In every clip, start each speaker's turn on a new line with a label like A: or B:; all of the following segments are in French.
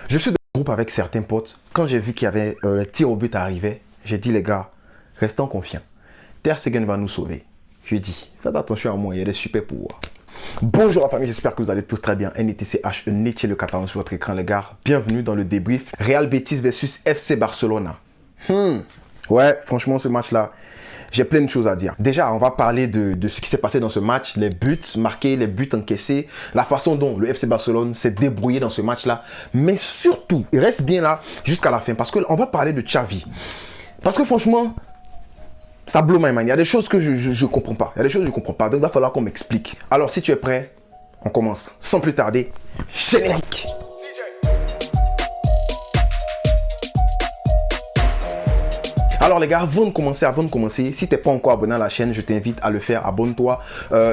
A: Je suis dans le groupe avec certains potes. Quand j'ai vu qu'il y avait le tir au but arrivé, j'ai dit les gars, restons confiants. Ter Stegen va nous sauver. Je lui ai dit, faites attention à moi, il y a des super pouvoirs. Bonjour la famille, j'espère que vous allez tous très bien. NETCH, Netier le catalan sur votre écran les gars. Bienvenue dans le débrief Real Betis versus FC Barcelona. Ouais, franchement ce match-là, j'ai plein de choses à dire. Déjà, on va parler de ce qui s'est passé dans ce match, les buts marqués, les buts encaissés, la façon dont le FC Barcelone s'est débrouillé dans ce match-là. Mais surtout, il reste bien là jusqu'à la fin parce qu'on va parler de Xavi. Parce que franchement, ça blow my mind. Il y a des choses que je comprends pas. Il y a des choses que je comprends pas. Donc il va falloir qu'on m'explique. Alors si tu es prêt, on commence. Sans plus tarder, générique. Alors les gars, avant de commencer, si tu n'es pas encore abonné à la chaîne, je t'invite à le faire, abonne-toi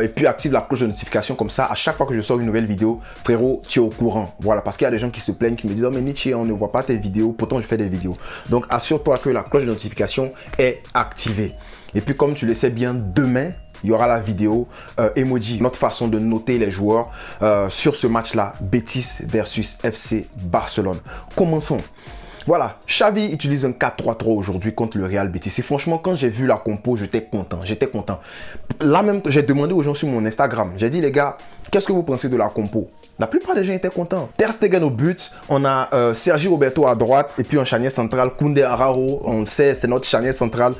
A: et puis active la cloche de notification comme ça, à chaque fois que je sors une nouvelle vidéo, frérot, tu es au courant. Voilà, parce qu'il y a des gens qui se plaignent, qui me disent « Oh mais Netier, on ne voit pas tes vidéos, pourtant je fais des vidéos. » Donc assure-toi que la cloche de notification est activée. Et puis comme tu le sais bien, demain, il y aura la vidéo emoji, notre façon de noter les joueurs sur ce match-là, Betis versus FC Barcelone. Commençons. Voilà, Xavi utilise un 4-3-3 aujourd'hui contre le Real Betis. Et franchement, quand j'ai vu la compo, j'étais content. Là même, j'ai demandé aux gens sur mon Instagram. J'ai dit, les gars, qu'est-ce que vous pensez de la compo? La plupart des gens étaient contents. Ter Stegen au but, on a Sergi Roberto à droite et puis un charnier central, Koundé Araujo. On le sait, c'est notre charnier central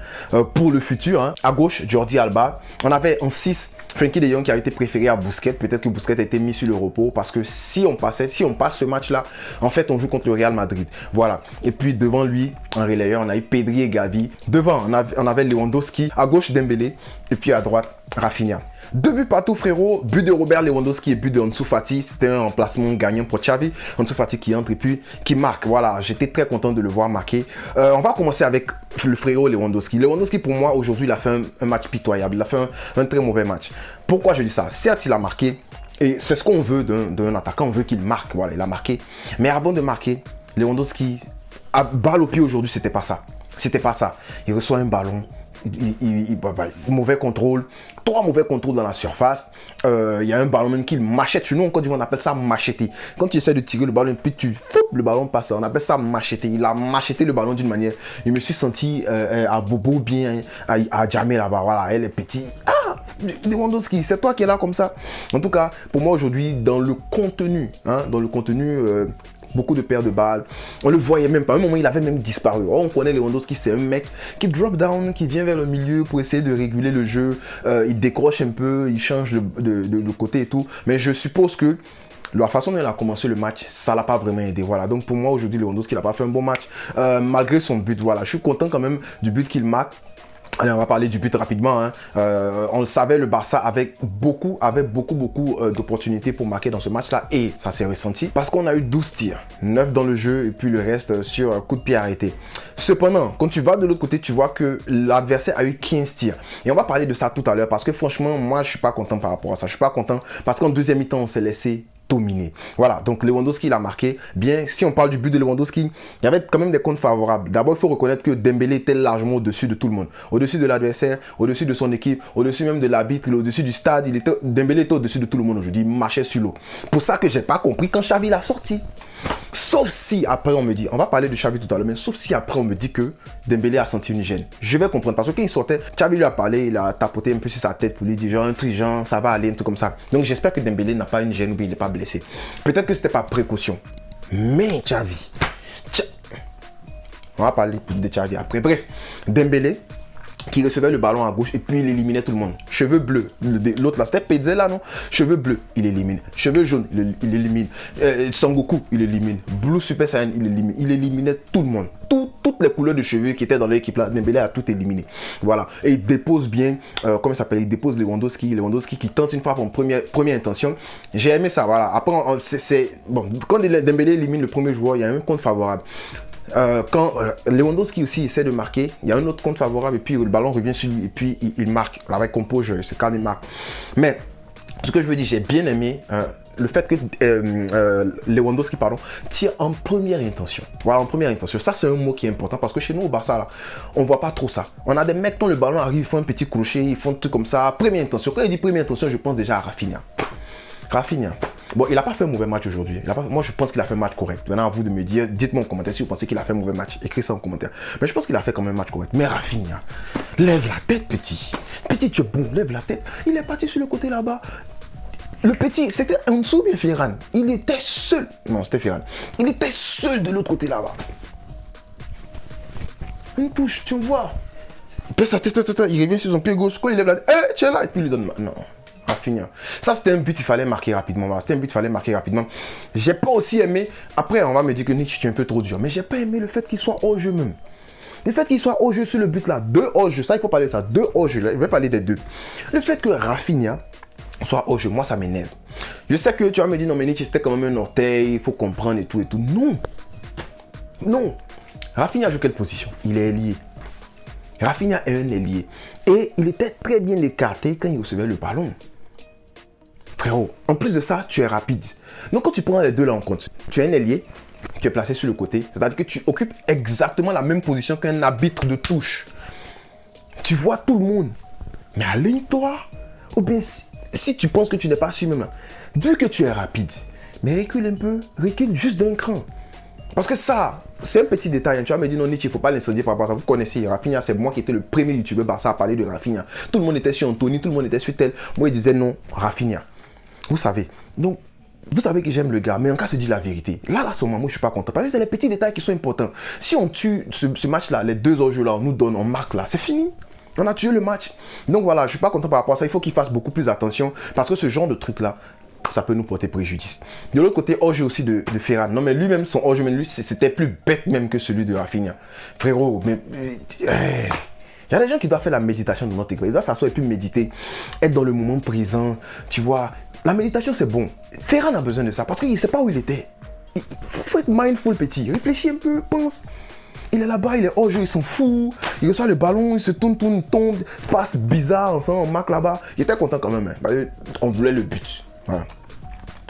A: pour le futur. Hein. À gauche, Jordi Alba. On avait en 6 Frenkie de Jong qui a été préféré à Busquets. Peut-être que Busquets a été mis sur le repos parce que si on passe ce match-là, en fait, on joue contre le Real Madrid. Voilà. Et puis devant lui, en relayeur, on a eu Pedri et Gavi. Devant, on avait Lewandowski. À gauche, Dembélé. Et puis à droite, Rafinha. 2 buts partout, frérot. But de Robert Lewandowski et but de Ansu Fati. C'était un remplacement gagnant pour Xavi. Ansu Fati qui entre et puis qui marque. Voilà, j'étais très content de le voir marquer. On va commencer avec le frérot Lewandowski. Lewandowski, pour moi, aujourd'hui, il a fait un match pitoyable. Il a fait un très mauvais match. Pourquoi je dis ça? Certes, il a marqué. Et c'est ce qu'on veut d'un attaquant. On veut qu'il marque. Voilà, il a marqué. Mais avant de marquer, Lewandowski, à balle au pied aujourd'hui, c'était pas ça. C'était pas ça. Il reçoit un ballon. Mauvais contrôle, 3 mauvais contrôles dans la surface. Il y a un ballon même qu'il machette. Chez nous, en Côte d'Ivoire, on appelle ça macheter. Quand tu essaies de tirer le ballon, puis le ballon passe. On appelle ça macheter. Il a macheté le ballon d'une manière. Je me suis senti à Bobo bien, à Djamé là-bas. Voilà, elle est petite. Ah, Lewandowski, c'est toi qui es là comme ça. En tout cas, pour moi aujourd'hui, dans le contenu, beaucoup de paires de balles. On le voyait même pas. À un moment, il avait même disparu. Oh, on connaît Lewandowski, c'est un mec qui drop down, qui vient vers le milieu pour essayer de réguler le jeu. Il décroche un peu, il change de côté et tout. Mais je suppose que la façon dont il a commencé le match, ça l'a pas vraiment aidé. Voilà. Donc pour moi, aujourd'hui, Lewandowski n'a pas fait un bon match. Malgré son but, voilà. Je suis content quand même du but qu'il marque. Allez, on va parler du but rapidement. Hein. On le savait, le Barça avait beaucoup d'opportunités pour marquer dans ce match-là et ça s'est ressenti parce qu'on a eu 12 tirs, 9 dans le jeu et puis le reste sur coup de pied arrêté. Cependant, quand tu vas de l'autre côté, tu vois que l'adversaire a eu 15 tirs. Et on va parler de ça tout à l'heure parce que franchement, moi, je suis pas content par rapport à ça. Je suis pas content parce qu'en deuxième mi-temps, on s'est laissé dominé. Voilà, donc Lewandowski il a marqué. Bien, si on parle du but de Lewandowski, il y avait quand même des comptes favorables. D'abord, il faut reconnaître que Dembélé était largement au-dessus de tout le monde. Au-dessus de l'adversaire, au-dessus de son équipe, au-dessus même de l'arbitre, au-dessus du stade. Dembélé était au-dessus de tout le monde aujourd'hui. Il marchait sur l'eau. Pour ça que j'ai pas compris quand Xavi l'a sorti. Sauf si après on me dit, on va parler de Xavi tout à l'heure, mais sauf si après on me dit que Dembélé a senti une gêne. Je vais comprendre parce que quand il sortait, Xavi lui a parlé, il a tapoté un peu sur sa tête pour lui dire genre un truc genre ça va aller, un truc comme ça. Donc j'espère que Dembélé n'a pas une gêne ou bien il n'est pas blessé. Peut-être que c'était pas précaution. Mais Xavi, on va parler de Xavi après. Bref, Dembélé qui recevait le ballon à gauche et puis il éliminait tout le monde. Cheveux bleus, l'autre là c'était Pedri là non? Cheveux bleus, il élimine. Cheveux jaunes, il élimine. Sangoku, il élimine. Blue Super Saiyan, il élimine. Il éliminait tout le monde. Toutes les couleurs de cheveux qui étaient dans l'équipe là, Dembélé a tout éliminé. Voilà. Et il dépose bien, comment il s'appelle? Il dépose Lewandowski qui tente une fois pour première intention. J'ai aimé ça, voilà. Après, bon, quand Dembélé élimine le premier joueur, il y a un compte favorable. Quand Lewandowski aussi essaie de marquer, il y a un autre compte favorable et puis le ballon revient sur lui et puis il marque avec composure, c'est quand il marque. Mais ce que je veux dire, j'ai bien aimé le fait que Lewandowski tire en première intention. Voilà, en première intention. Ça, c'est un mot qui est important parce que chez nous, au Barça, là, on voit pas trop ça. On a des mecs dont le ballon arrive, ils font un petit crochet, ils font tout comme ça. Première intention. Quand il dit première intention, je pense déjà à Rafinha. Rafinha. Bon, il n'a pas fait un mauvais match aujourd'hui. Moi, je pense qu'il a fait un match correct. Maintenant, à vous de me dire, dites-moi en commentaire si vous pensez qu'il a fait un mauvais match. Écrivez ça en commentaire. Mais je pense qu'il a fait quand même un match correct. Mais Rafinha, lève la tête, petit. Petit, tu es bon, lève la tête. Il est parti sur le côté là-bas. Le petit, c'était en dessous bien Ferran. Il était seul. Non, c'était Ferran. Il était seul de l'autre côté là-bas. Une touche, tu vois. Il pèse sa tête, il revient sur son pied gauche. Quand il lève la tête, tu es là. Et puis il lui donne. Non. Rafinha. Ça, c'était un but, il fallait marquer rapidement. Voilà, c'était un but, il fallait marquer rapidement. J'ai pas aussi aimé. Après, on va me dire que Nietzsche, tu es un peu trop dur. Mais j'ai pas aimé le fait qu'il soit hors jeu même. Le fait qu'il soit hors jeu sur le but là. 2 hors jeu. Ça, il faut parler de ça. 2 hors jeu. Je vais parler des 2. Le fait que Rafinha soit hors jeu, moi, ça m'énerve. Je sais que tu vas me dire, non, mais Nietzsche, c'était quand même un orteil. Il faut comprendre et tout et tout. Non. Non. Rafinha joue quelle position? Il est ailier. Rafinha est un ailier. Et il était très bien écarté quand il recevait le ballon. Frérot, en plus de ça, tu es rapide. Donc quand tu prends les deux là en compte, tu es un ailier, tu es placé sur le côté, c'est-à-dire que tu occupes exactement la même position qu'un arbitre de touche. Tu vois tout le monde. Mais aligne-toi. Ou bien si tu penses que tu n'es pas sûr même là, vu que tu es rapide, mais recule un peu, recule juste d'un cran. Parce que ça, c'est un petit détail. Tu vas me dire, non, Nietzsche, il ne faut pas l'incendier par rapport à ça. Vous connaissez Rafinha, c'est moi qui étais le premier youtubeur Barça à parler de Rafinha. Tout le monde était sur Anthony, tout le monde était sur tel. Moi, il disait non, Rafinha. Vous savez. Donc, vous savez que j'aime le gars, mais en cas, se dit la vérité. Là, ce moment, moi, je ne suis pas content. Parce que c'est les petits détails qui sont importants. Si on tue ce match-là, les 2 autres jeux là, on nous donne, on marque là, c'est fini. On a tué le match. Donc voilà, je ne suis pas content par rapport à ça. Il faut qu'il fasse beaucoup plus attention. Parce que ce genre de truc-là, ça peut nous porter préjudice. De l'autre côté, hors-jeu aussi de Ferran. Non, mais lui-même, son hors-jeu, lui, c'était plus bête même que celui de Rafinha. Frérot, mais... Il y a des gens qui doivent faire la méditation de notre école. Ils doivent s'asseoir et puis méditer. Être dans le moment présent. Tu vois, la méditation, c'est bon. Ferran a besoin de ça parce qu'il ne sait pas où il était. Il faut être mindful, petit. Réfléchis un peu, pense. Il est là-bas, il est hors-jeu, il s'en fout. Il reçoit le ballon, il se tourne, tombe, passe bizarre ensemble, on marque là-bas. Il était content quand même. Hein. On voulait le but. Voilà.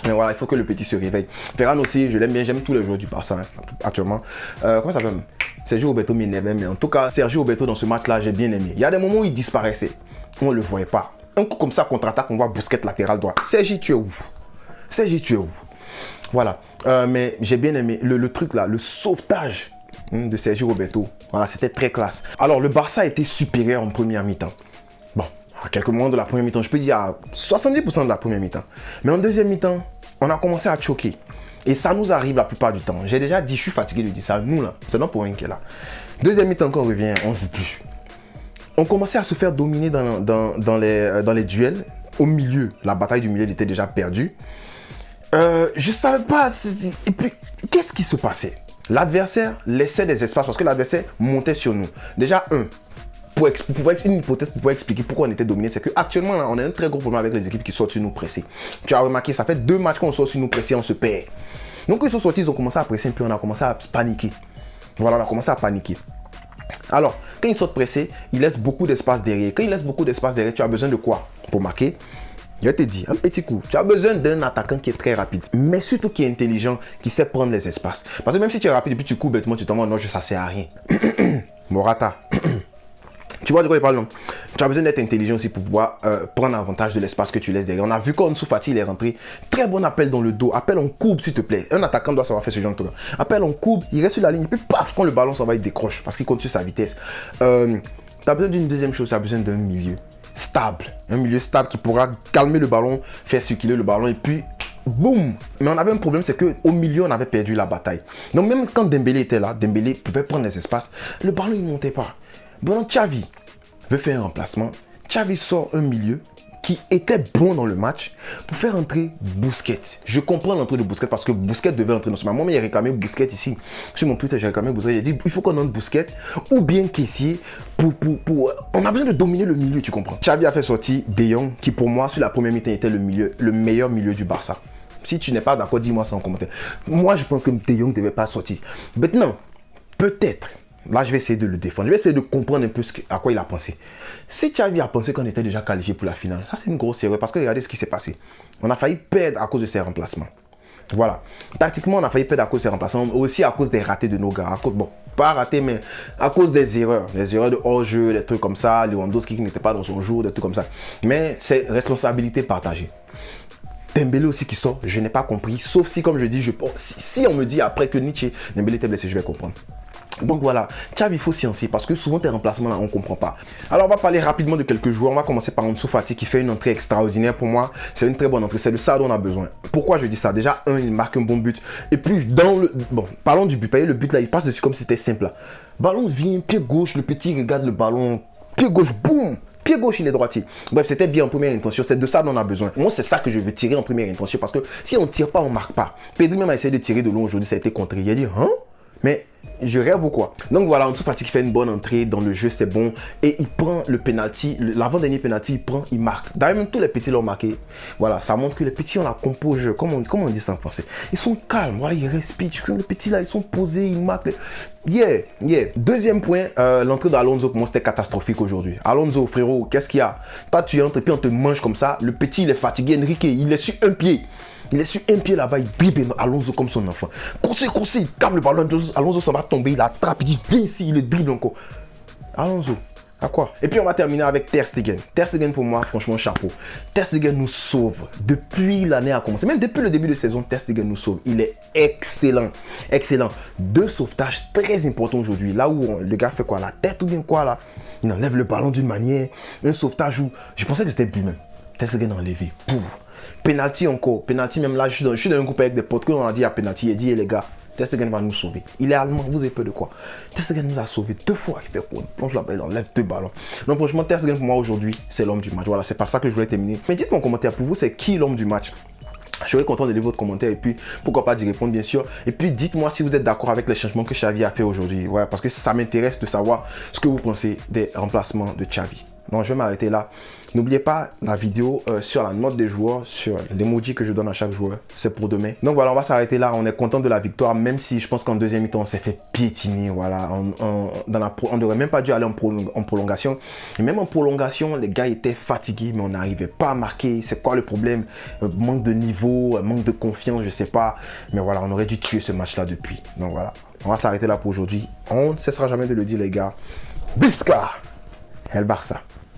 A: Mais voilà, il faut que le petit se réveille. Ferran aussi, je l'aime bien, j'aime tous les joueurs du Barça hein, actuellement. Comment ça s'appelle? Sergio Roberto m'énervait, mais en tout cas, Sergio Roberto dans ce match-là, j'ai bien aimé. Il y a des moments où il disparaissait. On ne le voyait pas. Un coup comme ça, contre-attaque, on voit Busquets latéral droit. Sergi, tu es où? Sergi, tu es où? Voilà. Mais j'ai bien aimé le truc là, le sauvetage de Sergio Roberto. Voilà, c'était très classe. Alors, le Barça était supérieur en première mi-temps. Bon, à quelques moments de la première mi-temps, je peux dire à 70% de la première mi-temps. Mais en deuxième mi-temps, on a commencé à choquer. Et ça nous arrive la plupart du temps. J'ai déjà dit, je suis fatigué de dire ça. Nous là, c'est notre point qui est là. Deuxième mi-temps, quand on revient, on joue plus. On commençait à se faire dominer dans les duels. Au milieu, la bataille du milieu était déjà perdue. Je ne savais pas. Et puis, qu'est-ce qui se passait? L'adversaire laissait des espaces parce que l'adversaire montait sur nous. Déjà, une hypothèse pour pouvoir expliquer pourquoi on était dominé, c'est qu'actuellement, on a un très gros problème avec les équipes qui sortent sur nous pressés. Tu as remarqué, ça fait 2 matchs qu'on sort sur nous pressés, on se perd. Donc, quand ils sont sortis, ils ont commencé à presser, puis on a commencé à paniquer. Voilà, on a commencé à paniquer. Alors, quand ils sortent pressés, ils laissent beaucoup d'espace derrière. Quand ils laissent beaucoup d'espace derrière, tu as besoin de quoi pour marquer? Je te dis, un petit coup. Tu as besoin d'un attaquant qui est très rapide, mais surtout qui est intelligent, qui sait prendre les espaces. Parce que même si tu es rapide et puis tu cours bêtement, tu t'en vas, non, ça sert à rien. Morata. Tu vois de quoi il parle, non? Tu as besoin d'être intelligent aussi pour pouvoir prendre avantage de l'espace que tu laisses derrière. On a vu qu'Ansu Fati, il est rentré. Très bon appel dans le dos. Appel en courbe, s'il te plaît. Un attaquant doit savoir faire ce genre de truc. Appel en courbe, il reste sur la ligne. Puis paf, quand le ballon s'en va, il décroche parce qu'il compte sur sa vitesse. Tu as besoin d'une deuxième chose, tu as besoin d'un milieu stable. Un milieu stable qui pourra calmer le ballon, faire circuler le ballon et puis boum. Mais on avait un problème, c'est qu'au milieu, on avait perdu la bataille. Donc même quand Dembélé était là, Dembélé pouvait prendre les espaces. Le ballon, il ne montait pas. Bon, Xavi veut faire un remplacement. Xavi sort un milieu qui était bon dans le match pour faire entrer Busquets. Je comprends l'entrée de Busquets parce que Busquets devait entrer dans ce match. Moi, j'ai réclamé Busquets ici. Sur mon Twitter, j'ai réclamé Busquets. J'ai dit, il faut qu'on entre Busquets ou bien Kessié on a besoin de dominer le milieu, tu comprends. Xavi a fait sortir De Jong qui pour moi, sur la première mi-temps, était le meilleur milieu du Barça. Si tu n'es pas d'accord, dis-moi ça en commentaire. Moi, je pense que De Jong ne devait pas sortir. Maintenant, peut-être... Là, je vais essayer de le défendre. Je vais essayer de comprendre un peu à quoi il a pensé. Si Xavi a pensé qu'on était déjà qualifié pour la finale, ça c'est une grosse erreur parce que regardez ce qui s'est passé. On a failli perdre à cause de ses remplacements. Voilà. Tactiquement, on a failli perdre à cause de ses remplacements, aussi à cause des ratés de nos gars. Bon, pas ratés, mais à cause des erreurs. Les erreurs de hors-jeu, des trucs comme ça, Lewandowski qui n'était pas dans son jour, des trucs comme ça. Mais c'est responsabilité partagée. Dembélé aussi qui sort, je n'ai pas compris. Sauf si, comme je dis, si on me dit après que Nietzsche, Dembélé était blessé, je vais comprendre. Donc voilà, Xavi, il faut sciencer parce que souvent tes remplacements là, on ne comprend pas. Alors on va parler rapidement de quelques joueurs. On va commencer par Ansu Fati qui fait une entrée extraordinaire pour moi. C'est une très bonne entrée, c'est de ça dont on a besoin. Pourquoi je dis ça? Déjà, il marque un bon but. Et puis dans le... Bon, parlons du but. Voyez, le but là, il passe dessus comme si c'était simple là. Ballon vient, pied gauche, le petit regarde le ballon. Pied gauche, boum! Pied gauche, il est droitier. Bref, c'était bien en première intention. C'est de ça dont on a besoin. Moi, c'est ça que je veux tirer en première intention parce que si on ne tire pas, on ne marque pas. Pedri même a essayé de tirer de long aujourd'hui, ça a été contré. Il a dit, hein? Mais je rêve ou quoi? Donc voilà, Ansu Fati qui fait une bonne entrée dans le jeu, c'est bon. Et il prend le penalty, l'avant-dernier penalty, il prend, il marque. D'ailleurs, même tous les petits l'ont marqué. Voilà, ça montre que les petits ont la composure. Comment on dit ça en français? Ils sont calmes, voilà, ils respirent. Les petits là, ils sont posés, ils marquent. Yeah. Deuxième point, l'entrée d'Alonso, pour moi, c'était catastrophique aujourd'hui. Alonso, frérot, qu'est-ce qu'il y a? Toi, tu entres et puis on te mange comme ça. Le petit, il est fatigué. Enrique, il est sur un pied. Il est sur un pied là-bas, il dribble Alonso comme son enfant. Course, il calme le ballon. Alonso, ça va tomber, il attrape, il dit viens ici, il le dribble encore. Alonso, à quoi? Et puis on va terminer avec Ter Stegen. Ter Stegen pour moi, franchement, chapeau. Ter Stegen nous sauve. Depuis l'année a commencé, même depuis le début de saison, Ter Stegen nous sauve. Il est excellent. Excellent. 2 sauvetages très importants aujourd'hui. Là où le gars fait quoi? La tête ou bien quoi là? Il enlève le ballon d'une manière. Un sauvetage où je pensais que c'était but même. Ter Stegen a enlevé. Pouf. Penalty encore, penalty même là, je suis dans un groupe avec des potes, quand on a dit à penalty, il dit les gars, Ter Stegen va nous sauver. Il est allemand, vous avez peur de quoi? Ter Stegen nous a sauvé 2 fois, il fait quoi? Il plonge la balle, il enlève 2 ballons. Donc franchement, Ter Stegen pour moi aujourd'hui, c'est l'homme du match. Voilà, c'est par ça que je voulais terminer. Mais dites-moi en commentaire, pour vous, c'est qui l'homme du match? Je serais content de lire votre commentaire et puis pourquoi pas d'y répondre bien sûr. Et puis dites-moi si vous êtes d'accord avec les changements que Xavi a fait aujourd'hui. Ouais, parce que ça m'intéresse de savoir ce que vous pensez des remplacements de Xavi. Donc je vais m'arrêter là. N'oubliez pas la vidéo sur la note des joueurs, sur l'emoji que je donne à chaque joueur. C'est pour demain. Donc voilà, on va s'arrêter là. On est content de la victoire, même si je pense qu'en deuxième mi-temps, on s'est fait piétiner. Voilà, on n'aurait même pas dû aller en prolongation. Et même en prolongation, les gars étaient fatigués, mais on n'arrivait pas à marquer. C'est quoi le problème? Manque de niveau, manque de confiance, je sais pas. Mais voilà, on aurait dû tuer ce match-là depuis. Donc voilà, on va s'arrêter là pour aujourd'hui. On ne cessera jamais de le dire, les gars. Bisca! El Barça.